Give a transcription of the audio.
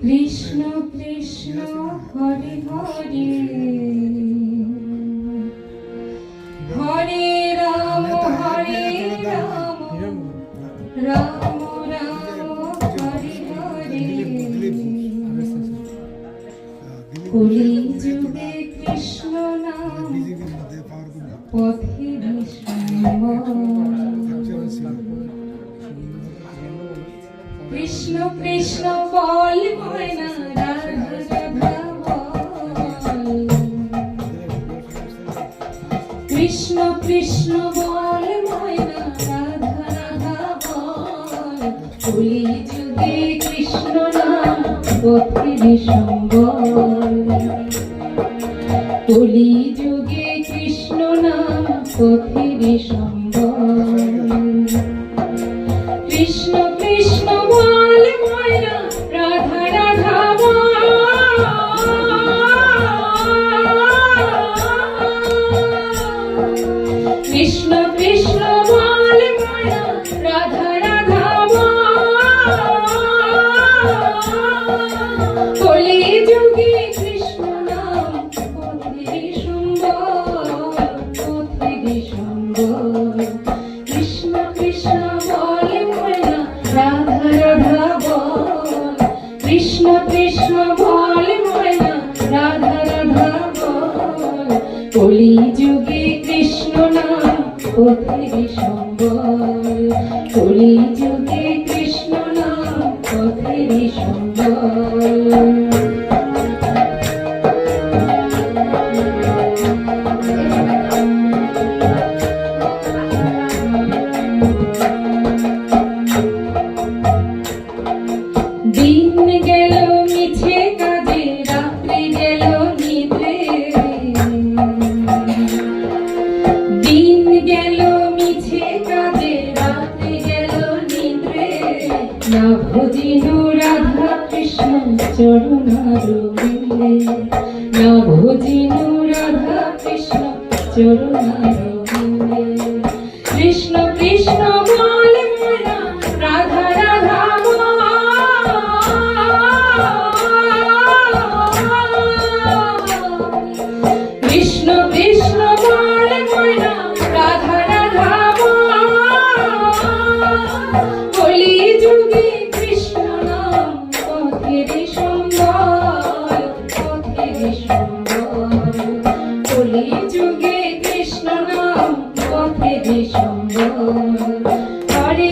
কৃষ্ণ কৃষ্ণ হরে হরে হরে রাম রাম রাম হরে হরে কলি যুগে কৃষ্ণ নাম পথে কৃষ্ণ কৃষ্ণ বল ময়না রাধা রাধা বল কৃষ্ণ কৃষ্ণ বল ময়না রাধা রাধা বল কলি যুগে কৃষ্ণ নাম পথের সম্বল কলি যুগে কৃষ্ণ নাম পথের সম্বল কৃষ্ণ কৃষ্ণ বল ময়না রাধা রাধা বল কৃষ্ণ কৃষ্ণ বল ময়না রাধা রাধা বল কলি যুগে কৃষ্ণ নাম পথের সম্বল পথের সম্বল কৃষ্ণ কৃষ্ণ বল ময়না রাধা রাধা বল কৃষ্ণ কৃষ্ণ বল ময়না রাধা রাধা বল কলি যুগে কৃষ্ণ নাম পথের সম্বল কলি যুগে কৃষ্ণ নাম পথের সম্বল দিন গেল মিছে কাজে রাত্রি গেল নিদ্রে দিন গেল মিছে কাজে রাত্রি গেল নিদ্রে না ভজিনু রাধা কৃষ্ণ চরণার বিলে না ভজিনু রাধা কৃষ্ণ চরণার বিলে কৃষ্ণ